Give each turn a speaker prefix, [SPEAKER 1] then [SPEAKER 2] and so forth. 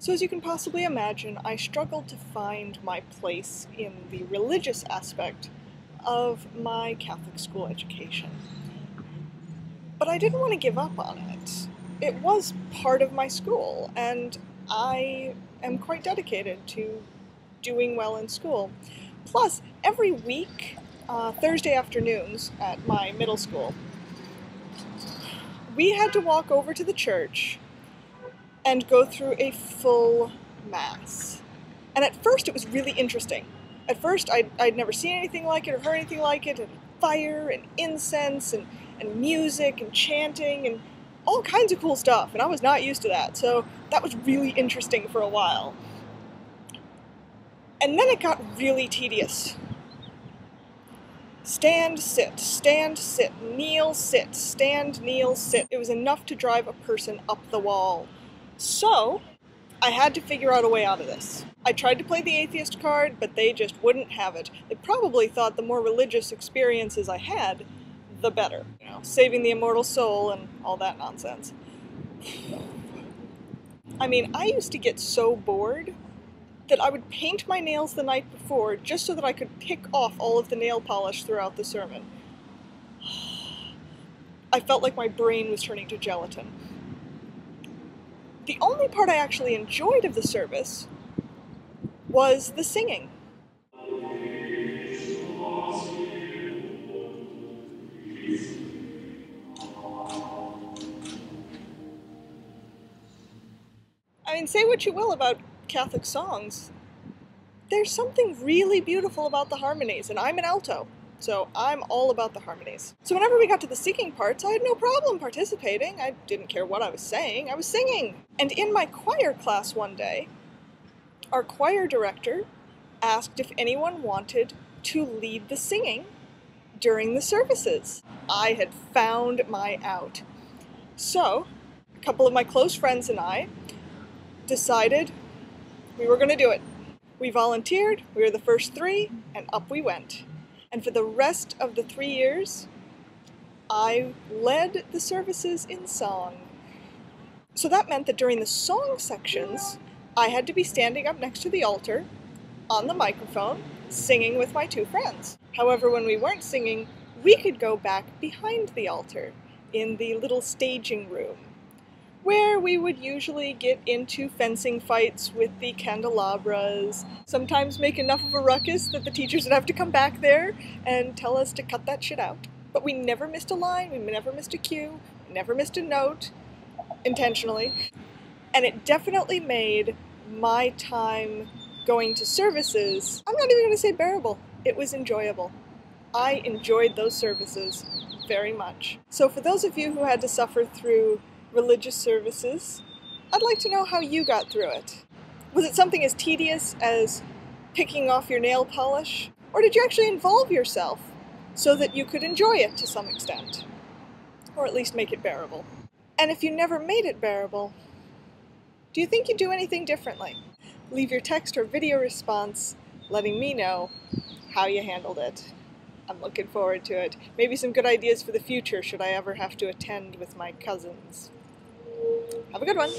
[SPEAKER 1] So as you can possibly imagine, I struggled to find my place in the religious aspect of my Catholic school education. But I didn't want to give up on it. It was part of my school, and I am quite dedicated to doing well in school. Plus, every week, Thursday afternoons at my middle school, we had to walk over to the church and go through a full Mass. And at first it was really interesting. At first I'd never seen anything like it or heard anything like it, and fire and incense and music and chanting and all kinds of cool stuff, and I was not used to that, so that was really interesting for a while. And then it got really tedious. Stand, sit, kneel, sit, stand, kneel, sit. It was enough to drive a person up the wall. So, I had to figure out a way out of this. I tried to play the atheist card, but they just wouldn't have it. They probably thought the more religious experiences I had, the better. You know, saving the immortal soul and all that nonsense. I mean, I used to get so bored that I would paint my nails the night before just so that I could pick off all of the nail polish throughout the sermon. I felt like my brain was turning to gelatin. The only part I actually enjoyed of the service was the singing. I mean, say what you will about Catholic songs, there's something really beautiful about the harmonies, and I'm an alto, so I'm all about the harmonies. So whenever we got to the singing parts, I had no problem participating. I didn't care what I was saying, I was singing. And in my choir class one day, our choir director asked if anyone wanted to lead the singing during the services. I had found my out. So, a couple of my close friends and I decided we were going to do it. We volunteered, we were the first 3, and up we went. And for the rest of the 3 years, I led the services in song. So that meant that during the song sections, I had to be standing up next to the altar, on the microphone, singing with my 2 friends. However, when we weren't singing, we could go back behind the altar, in the little staging room, where we would usually get into fencing fights with the candelabras, sometimes make enough of a ruckus that the teachers would have to come back there and tell us to cut that shit out. But we never missed a line, we never missed a cue, never missed a note, intentionally. And it definitely made my time going to services, I'm not even going to say bearable, it was enjoyable. I enjoyed those services very much. So for those of you who had to suffer through religious services, I'd like to know how you got through it. Was it something as tedious as picking off your nail polish? Or did you actually involve yourself so that you could enjoy it to some extent? Or at least make it bearable? And if you never made it bearable, do you think you'd do anything differently? Leave your text or video response letting me know how you handled it. I'm looking forward to it. Maybe some good ideas for the future should I ever have to attend with my cousins. Have a good one.